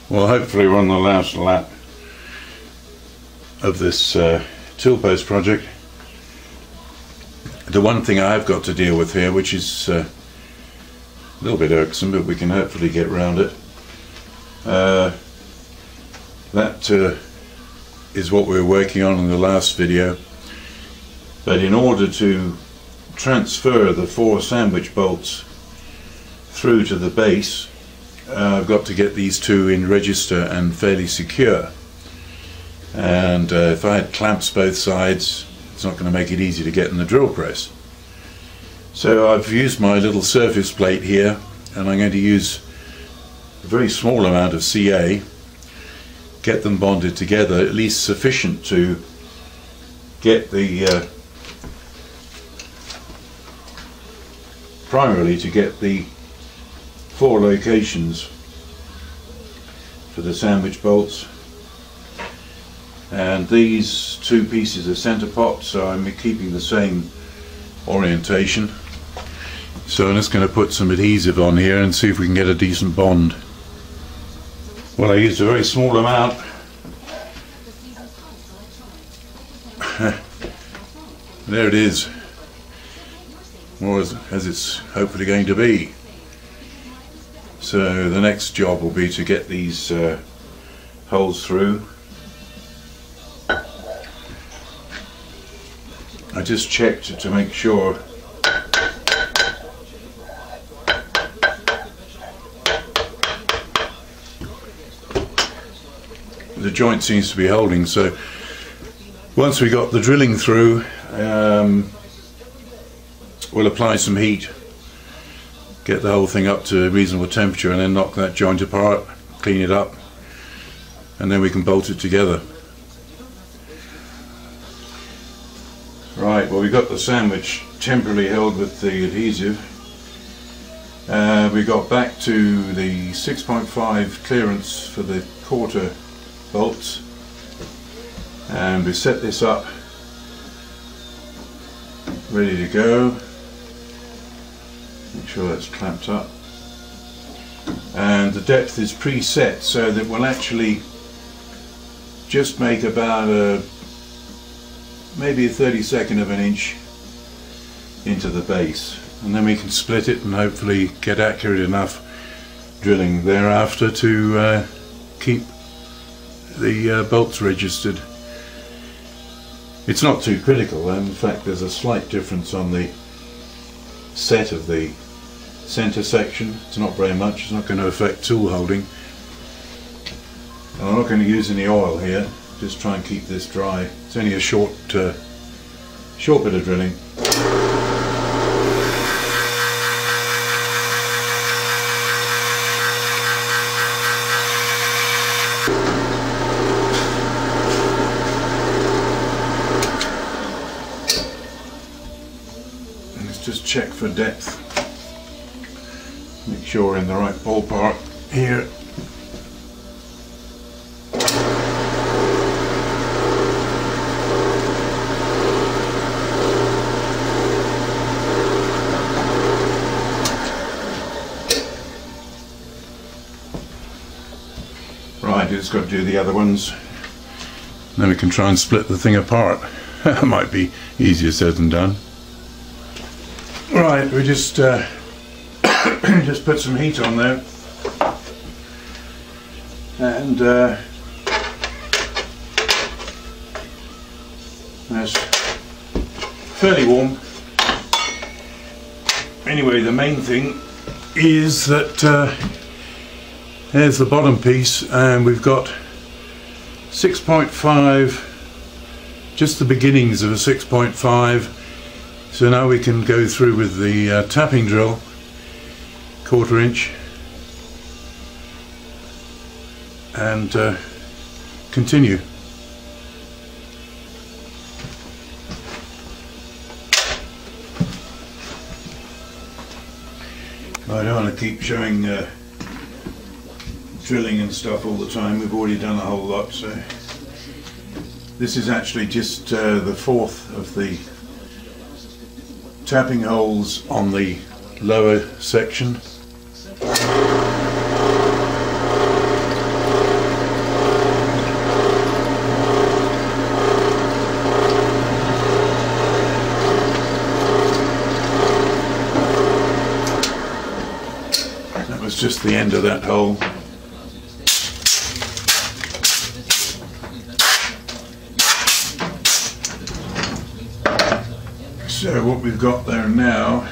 Well, hopefully we're on the last lap of this tool post project. The one thing I have got to deal with here, which is a little bit irksome, but we can hopefully get around it. That is what we were working on in the last video. But in order to transfer the 4 sandwich bolts through to the base, I've got to get these 2 in register and fairly secure. And if I had clamps both sides, it's not going to make it easy to get in the drill press. So I've used my little surface plate here, and I'm going to use a very small amount of CA, get them bonded together, at least sufficient to get the primarily to get the 4 locations for the sandwich bolts. And these 2 pieces are center pops, so I'm keeping the same orientation. So I'm just going to put some adhesive on here and see if we can get a decent bond. Well, I used a very small amount. There it is, more as it's hopefully going to be. So the next job will be to get these holes through. I just checked to make sure the joint seems to be holding. So once we got the drilling through, we'll apply some heat, get the whole thing up to a reasonable temperature, and then knock that joint apart, clean it up, and then we can bolt it together. Right, well, we got the sandwich temporarily held with the adhesive. We got back to the 6.5 clearance for the quarter bolts, and we set this up ready to go. Make sure that's clamped up, and the depth is preset so that we'll actually just make about maybe a 32nd of an inch into the base, and then we can split it and hopefully get accurate enough drilling thereafter to keep the bolts registered. It's not too critical, and in fact there's a slight difference on the set of the center section. It's not very much, it's not going to affect tool holding. And I'm not going to use any oil here, just try and keep this dry. It's only a short bit of drilling. Let's just check for depth. Make sure we're in the right ballpark here. Right, just got to do the other ones. Then we can try and split the thing apart. That might be easier said than done. Right, we just just put some heat on there, and that's fairly warm. Anyway, the main thing is that there's the bottom piece, and we've got 6.5, just the beginnings of a 6.5. So now we can go through with the tapping drill, 1/4 inch, and continue. I don't want to keep showing drilling and stuff all the time. We've already done a whole lot. So this is actually just the 4th of the tapping holes on the lower section. That was just the end of that hole. So what we've got there now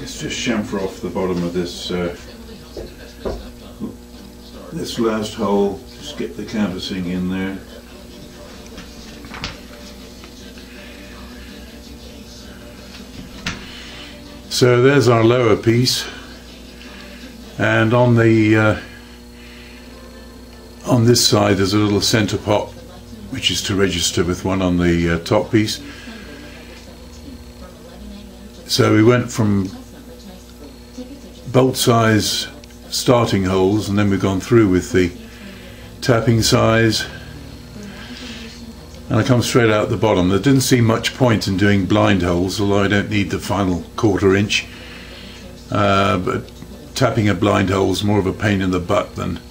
is just chamfer off the bottom of this this last hole. Just get the canvassing in there. So there's our lower piece, and on the on this side there's a little centre pop which is to register with one on the top piece. So we went from bolt size starting holes, and then we've gone through with the tapping size, and I come straight out the bottom. There didn't seem much point in doing blind holes, although I don't need the final 1/4 inch, but tapping a blind hole is more of a pain in the butt than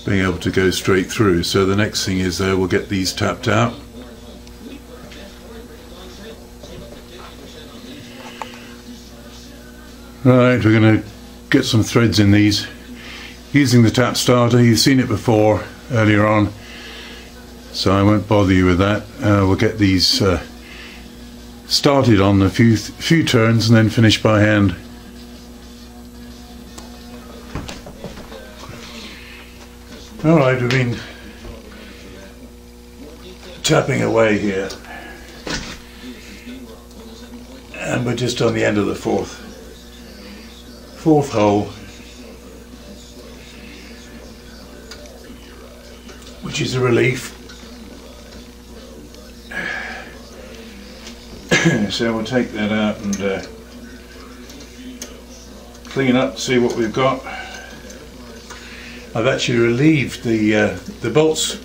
being able to go straight through. So the next thing is we'll get these tapped out. Right, we're going to get some threads in these using the tap starter. You've seen it before earlier on, so I won't bother you with that. We'll get these started on a few turns and then finish by hand. Alright, we've been tapping away here, and we're just on the end of the fourth hole, which is a relief. So we'll take that out and clean up, see what we've got. I've actually relieved the bolts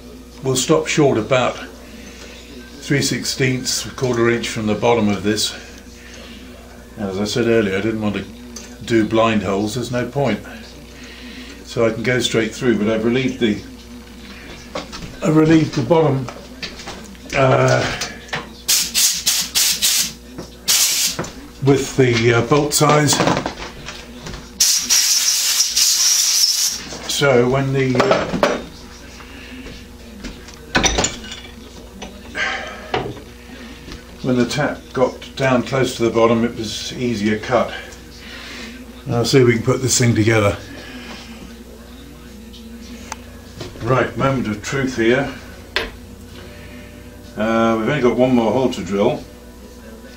will stop short about 3/16, 1/4 inch from the bottom of this. As I said earlier, I didn't want to do blind holes, there's no point. So I can go straight through, but I've relieved the bottom with the bolt size. So when the tap got down close to the bottom, it was easier cut. I'll see if we can put this thing together. Right, moment of truth here. We've only got one more hole to drill,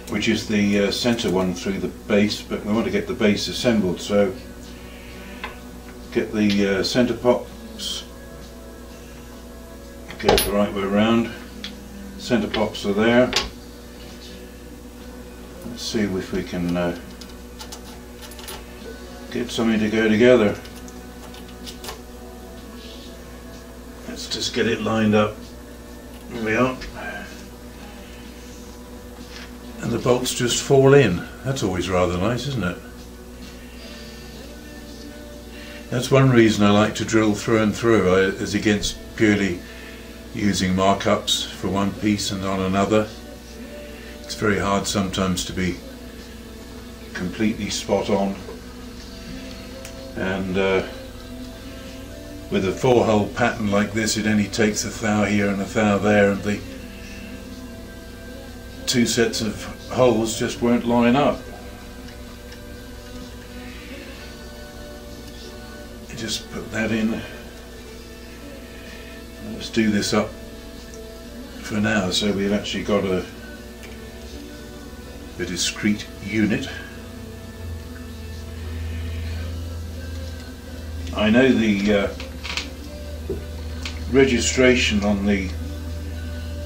which is the centre one through the base, but we want to get the base assembled, so get the centre pops, get it the right way around. Centre pops are there. Let's see if we can get something to go together. Let's just get it lined up. There we are. And the bolts just fall in. That's always rather nice, isn't it? That's one reason I like to drill through and through, as against purely using markups for one piece and on another. It's very hard sometimes to be completely spot on, and with a 4-hole pattern like this, it only takes a thou here and a thou there, and the two sets of holes just won't line up. Just put that in. Let's do this up for now, so we've actually got a discrete unit. I know the registration on the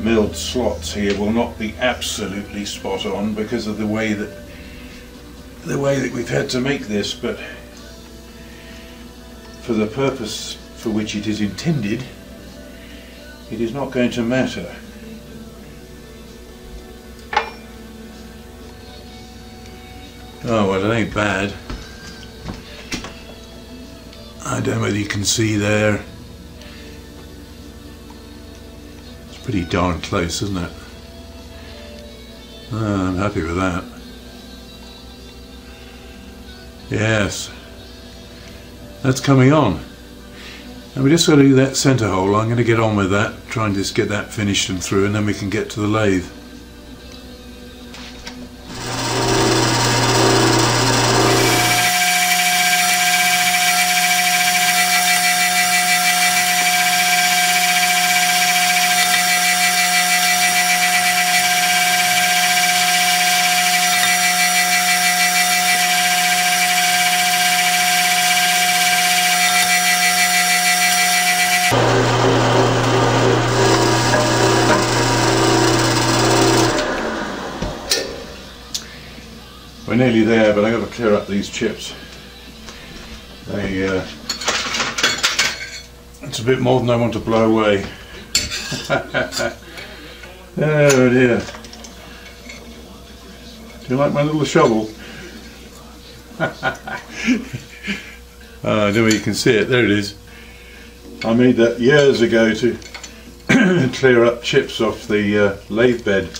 milled slots here will not be absolutely spot on because of the way that we've had to make this, but for the purpose for which it is intended, it is not going to matter. Oh well, it ain't bad. I don't know whether you can see there. It's pretty darn close, isn't it? I'm happy with that. Yes, that's coming on. And we just got to do that centre hole. I'm going to get on with that, try and just get that finished and through, and then we can get to the lathe. We're nearly there, but I've got to clear up these chips. It's a bit more than I want to blow away. Oh dear. Do you like my little shovel? I don't know if you can see it, there it is. I made that years ago to clear up chips off the lathe bed,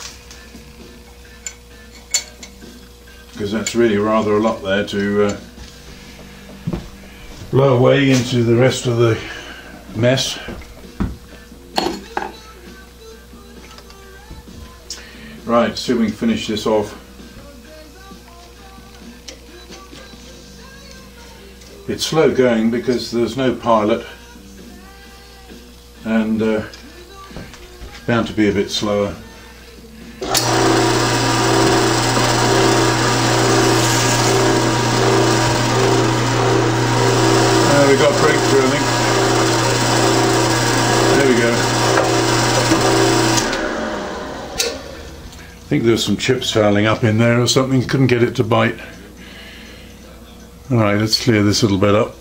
because that's really rather a lot there to blow away into the rest of the mess. Right, see if we can finish this off. It's slow going because there's no pilot, and bound to be a bit slower. We got a breakthrough, I think. There we go. I think there was some chips fouling up in there or something, couldn't get it to bite. Alright, let's clear this little bit up.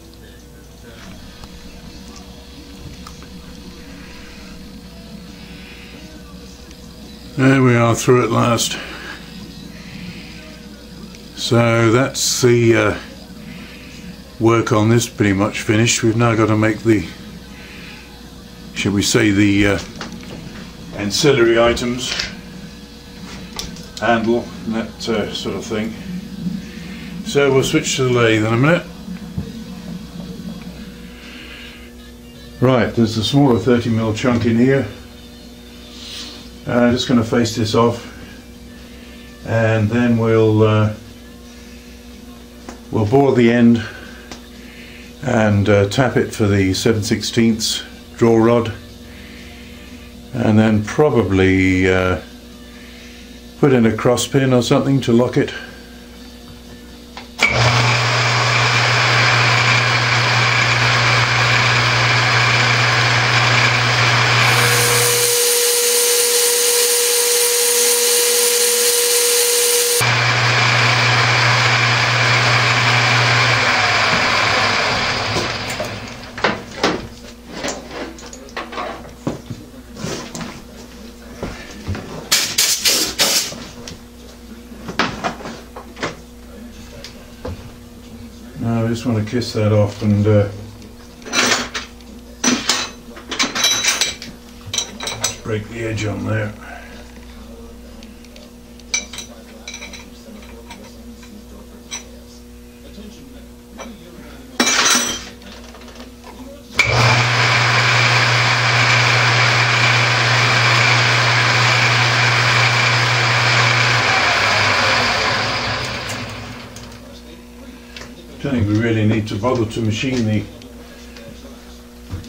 There we are, through at last. So that's the work on this pretty much finished. We've now got to make the, shall we say, the ancillary items, handle and that sort of thing. So we'll switch to the lathe in a minute. Right, there's a smaller 30mm chunk in here. I'm just going to face this off, and then we'll bore the end and tap it for the 7/16 draw rod, and then probably put in a cross pin or something to lock it. Now I just want to kiss that off and break the edge on there. I don't think we really need to bother to machine the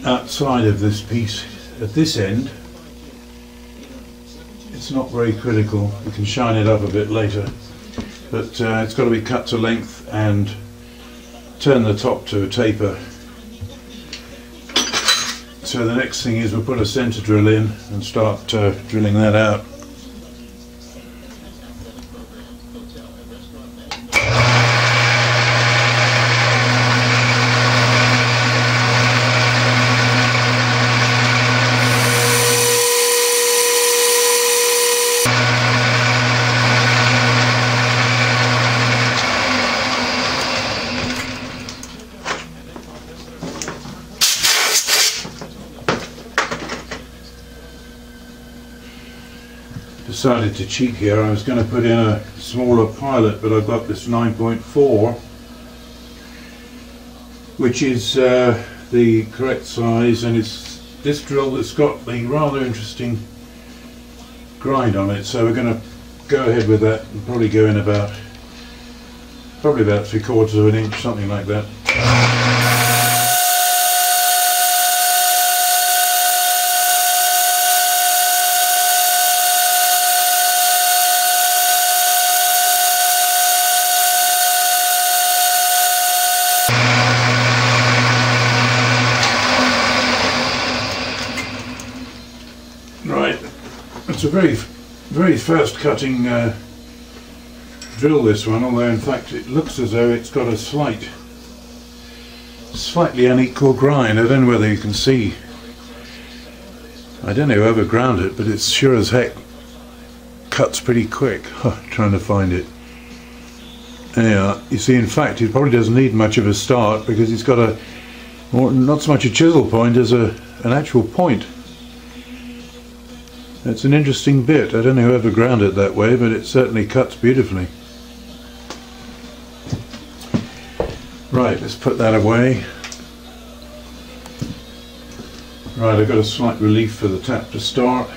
outside of this piece at this end. It's not very critical, we can shine it up a bit later, but it's got to be cut to length and turn the top to a taper. So the next thing is we'll put a centre drill in and start drilling that out. Decided to cheat here. I was going to put in a smaller pilot, but I've got this 9.4 which is the correct size, and it's this drill that's got the rather interesting grind on it. So we're going to go ahead with that and probably go in probably about 3/4 of an inch, something like that. Right, it's a very fast cutting drill, this one, although in fact it looks as though it's got a slightly unequal grind. I don't know whether you can see, I don't know whoever ground it, but it's sure as heck cuts pretty quick. Trying to find it. There you are. You see, in fact it probably doesn't need much of a start, because it's got not so much a chisel point as an actual point. It's an interesting bit. I don't know whoever ground it that way, but it certainly cuts beautifully. Right, let's put that away. Right, I've got a slight relief for the tap to start,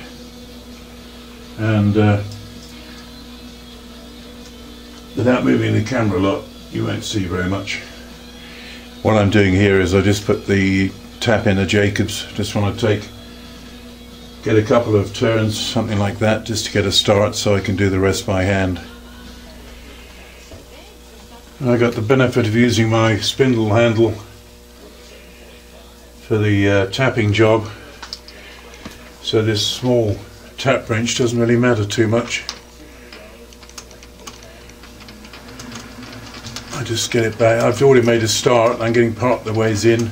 and without moving the camera a lot, you won't see very much. What I'm doing here is I just put the tap in a Jacobs. Just want to get a couple of turns, something like that, just to get a start, so I can do the rest by hand. I got the benefit of using my spindle handle for the tapping job, so this small tap wrench doesn't really matter too much. I just get it back. I've already made a start. I'm getting part of the ways in.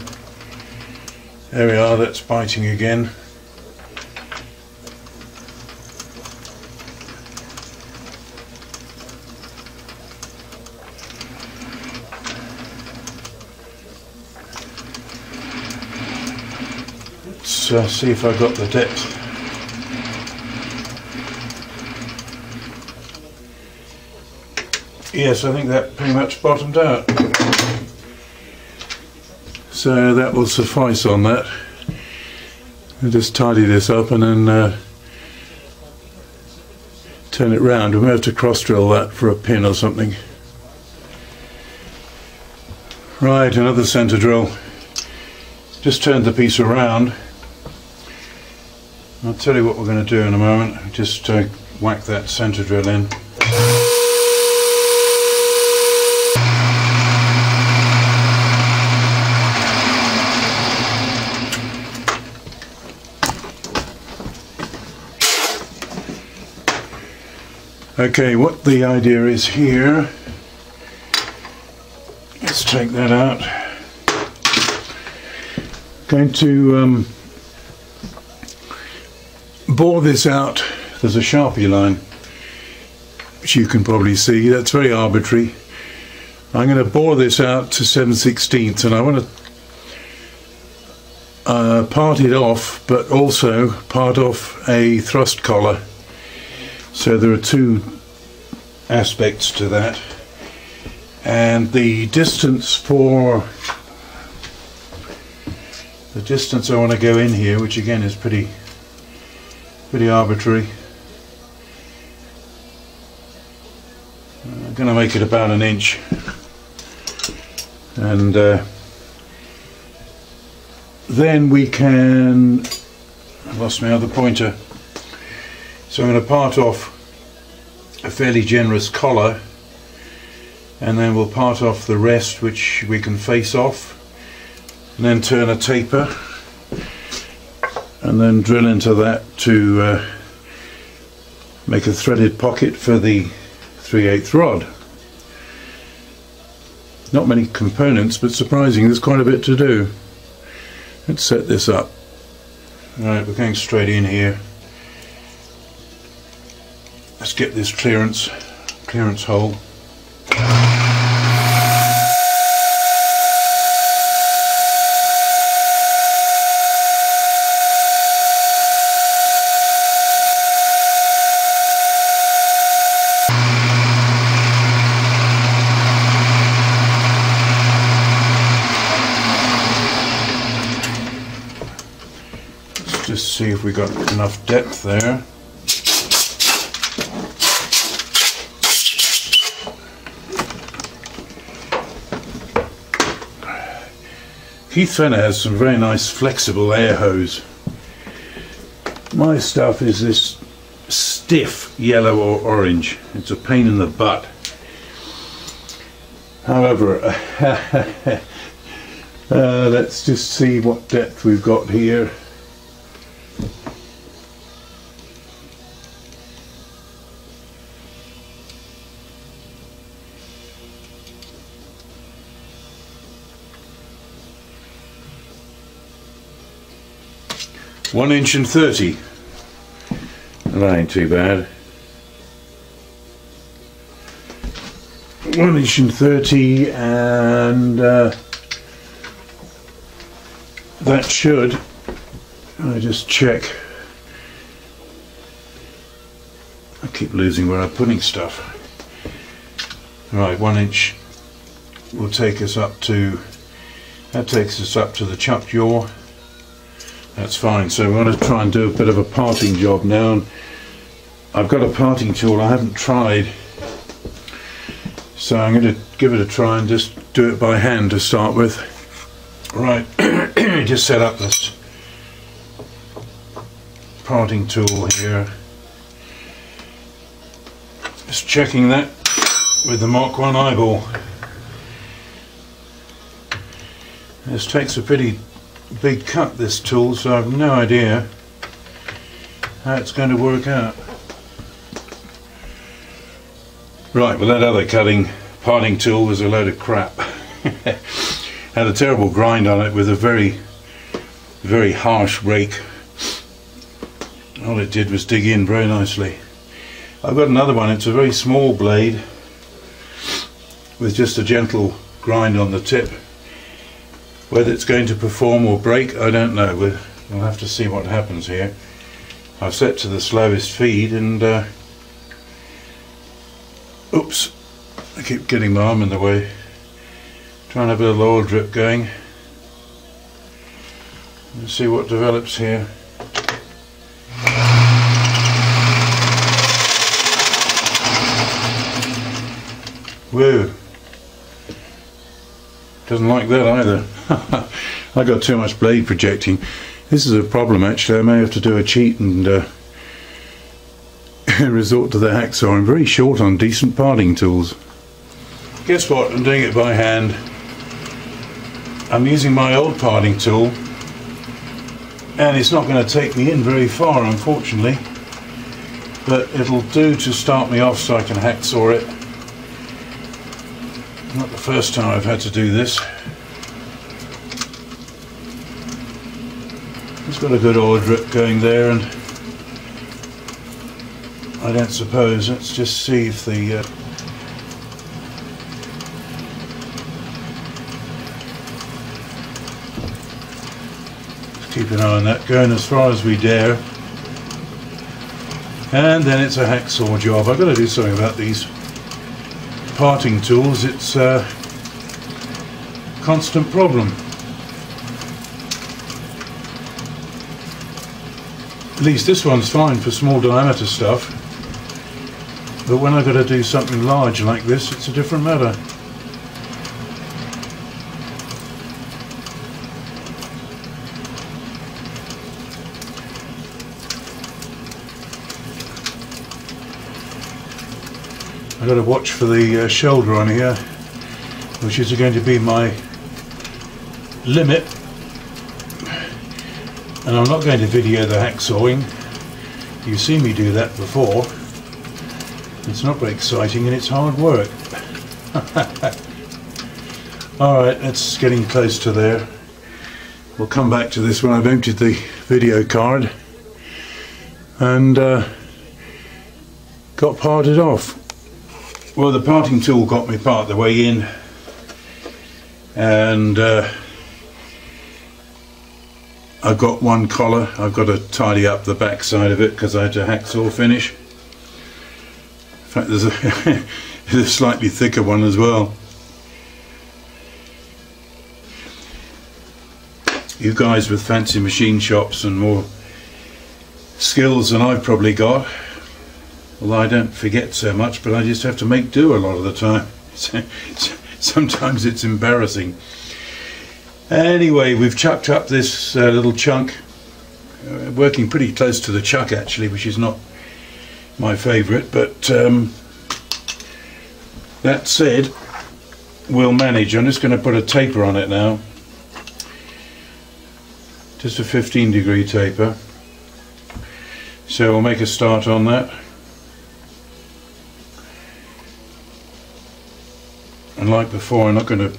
There we are, that's biting again. Let's see if I got the depth. Yes, I think that pretty much bottomed out. So that will suffice on that. I'll just tidy this up and then turn it round. We may have to cross drill that for a pin or something. Right, another centre drill. Just turned the piece around. I'll tell you what we're going to do in a moment. Just whack that centre drill in. Okay, what the idea is here, let's take that out. Going to bore this out. There's a Sharpie line, which you can probably see. That's very arbitrary. I'm going to bore this out to 7/16, and I want to part it off, but also part off a thrust collar. So there are two aspects to that, and the distance I want to go in here, which again is pretty arbitrary. I'm going to make it about an inch, and then we can, I lost my other pointer, so I'm going to part off a fairly generous collar, and then we'll part off the rest, which we can face off, and then turn a taper, and then drill into that to make a threaded pocket for the 3/8 rod. Not many components, but surprising, there's quite a bit to do. Let's set this up. Alright, we're going straight in here. Let's get this clearance hole. just see if we got enough depth there. Keith Fenner has some very nice flexible air hose. My stuff is this stiff yellow or orange. It's a pain in the butt. However, let's just see what depth we've got here. £1.30 inch. That ain't too bad. 1.30 inch, and that should, I just check. I keep losing where I'm putting stuff. Right, 1 inch will take us up to, that takes us up to the chuck jaw. That's fine. So we're going to try and do a bit of a parting job now. And I've got a parting tool I haven't tried, so I'm going to give it a try and just do it by hand to start with. Right, just set up this parting tool here. Just checking that with the Mach 1 eyeball. This takes a pretty big cut, this tool, so I've no idea how it's going to work out. Right, well, that other parting tool was a load of crap. Had a terrible grind on it with a very, very harsh rake. All it did was dig in very nicely. I've got another one. It's a very small blade with just a gentle grind on the tip. Whether it's going to perform or break, I don't know. We'll have to see what happens here. I've set to the slowest feed, and oops, I keep getting my arm in the way. Trying to have a little oil drip going. Let's see what develops here. Whoa. Doesn't like that either. I got too much blade projecting. This is a problem actually. I may have to do a cheat and resort to the hacksaw. I'm very short on decent parting tools. Guess what? I'm doing it by hand. I'm using my old parting tool, and it's not going to take me in very far, unfortunately, but it'll do to start me off so I can hacksaw it. Not the first time I've had to do this. It's got a good oil drip going there, and I don't suppose, let's just see if the let's keep an eye on that, going as far as we dare, and then it's a hacksaw job. I've got to do something about these parting tools. It's a constant problem. At least this one's fine for small diameter stuff, but when I've got to do something large like this, it's a different matter. I've got to watch for the shoulder on here, which is going to be my limit, and I'm not going to video the hacksawing. You've seen me do that before. It's not very exciting and it's hard work. Alright, it's getting close to there. We'll come back to this when I've emptied the video card and got parted off. Well, the parting tool got me part the way in, and I've got one collar. I've got to tidy up the back side of it because I had to hacksaw finish. In fact, there's a slightly thicker one as well. You guys with fancy machine shops and more skills than I've probably got. Although I don't forget so much, but I just have to make do a lot of the time. Sometimes it's embarrassing. Anyway, we've chucked up this little chunk, working pretty close to the chuck actually, which is not my favourite, but that said, we'll manage. I'm just going to put a taper on it now, just a 15-degree taper. So we'll make a start on that. And like before, I'm not going to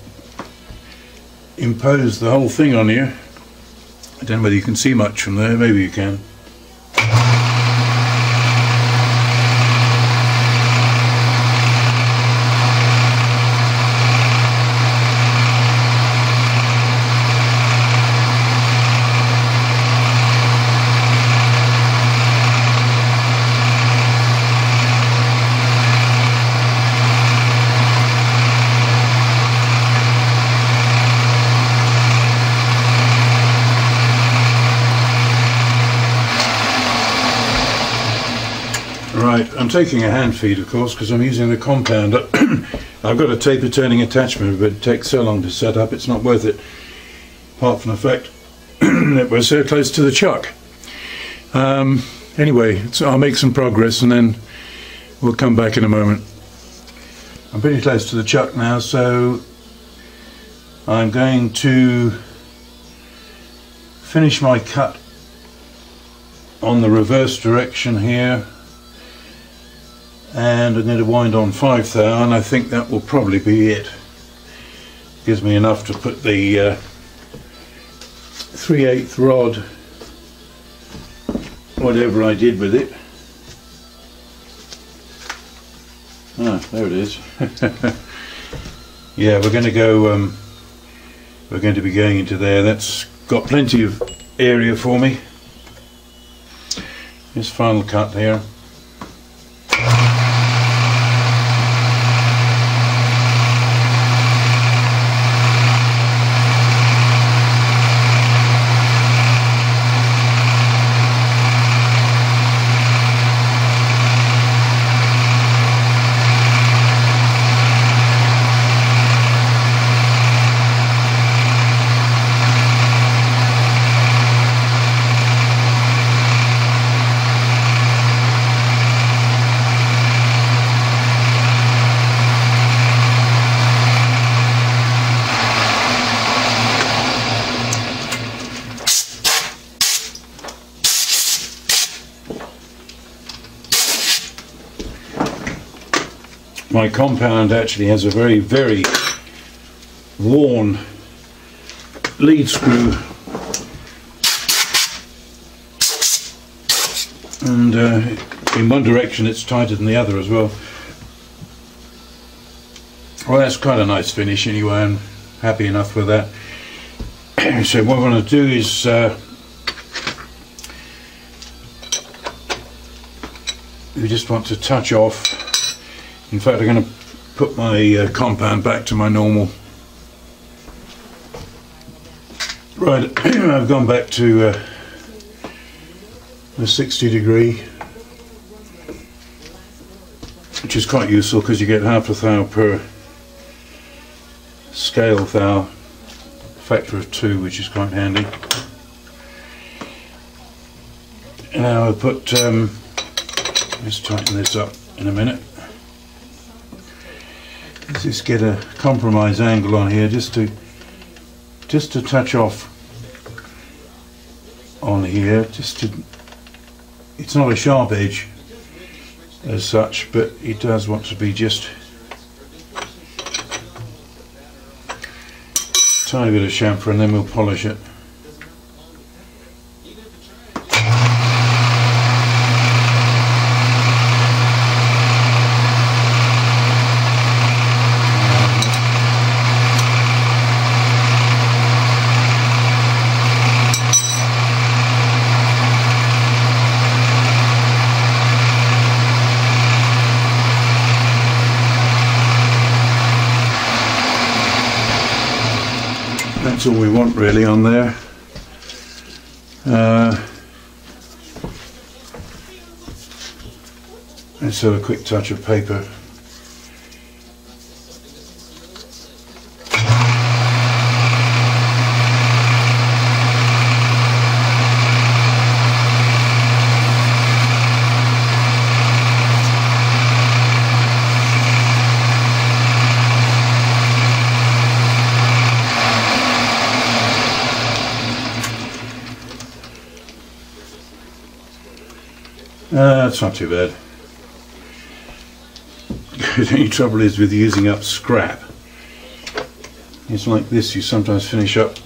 impose the whole thing on you. I don't know whether you can see much from there, maybe you can. Right, I'm taking a hand feed of course because I'm using the compounder. I've got a taper turning attachment, but it takes so long to set up it's not worth it, apart from the fact that we're so close to the chuck. Anyway, so I'll make some progress and then we'll come back in a moment. I'm pretty close to the chuck now, so I'm going to finish my cut on the reverse direction here, and I'm going to wind on 5 thou, and I think that will probably be it. Gives me enough to put the 3/8 rod, whatever I did with it. Ah, there it is. Yeah, we're going to go. We're going to be going into there. That's got plenty of area for me. This final cut here. My compound actually has a very, very worn lead screw, and in one direction it's tighter than the other as well. Well, that's quite a nice finish anyway. I'm happy enough with that. So what I want to do is we just want to touch off. In fact, I'm going to put my compound back to my normal. Right, I've gone back to the 60-degree, which is quite useful because you get half a thou per scale thou, factor of 2, which is quite handy. Now I'll put, let's tighten this up in a minute. Let's just get a compromise angle on here, just to touch off on here, it's not a sharp edge as such, but it does want to be just a tiny bit of chamfer, and then we'll polish it. That's all we want really on there. Let's have a quick touch of paper. That's not too bad. The only trouble is with using up scrap. It's like this, you sometimes finish up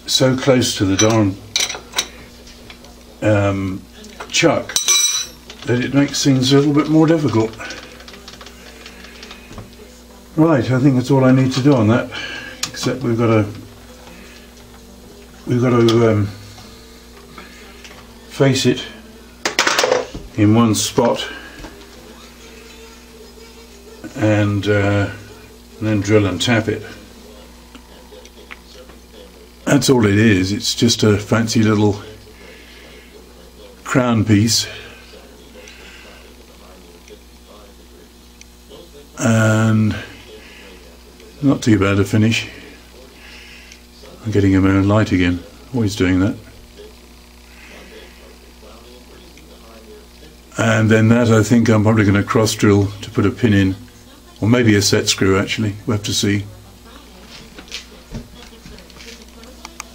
so close to the darn chuck that it makes things a little bit more difficult. Right, I think that's all I need to do on that, except we've got to face it in one spot and then drill and tap it. That's all it is. It's just a fancy little crown piece, and not too bad a finish. I'm getting my own light again, always doing that. And then that, I think I'm probably going to cross drill to put a pin in, or maybe a set screw actually, we'll have to see.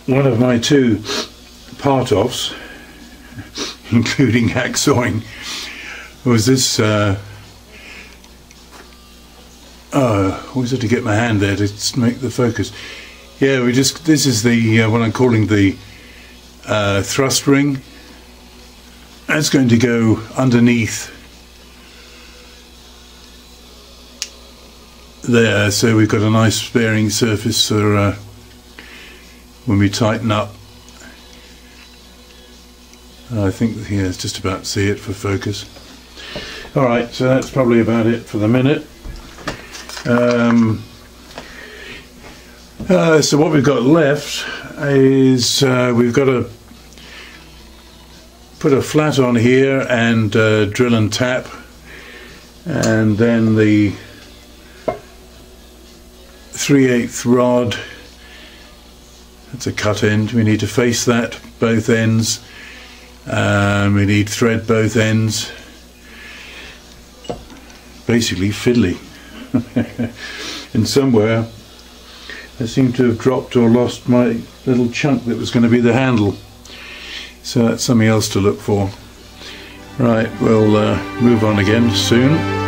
One of my two part-offs, including hacksawing, was this, always had to get my hand there to make the focus. Yeah, this is the, what I'm calling the thrust ring. That's going to go underneath there, so we've got a nice bearing surface for when we tighten up. I think here it's just about to see it for focus. Alright, so that's probably about it for the minute. So what we've got left is we've got to put a flat on here and drill and tap, and then the 3/8 rod, that's a cut end, we need to face that both ends, we need thread both ends, basically fiddly. And somewhere I seem to have dropped or lost my little chunk that was going to be the handle. So that's something else to look for. Right, we'll move on again soon.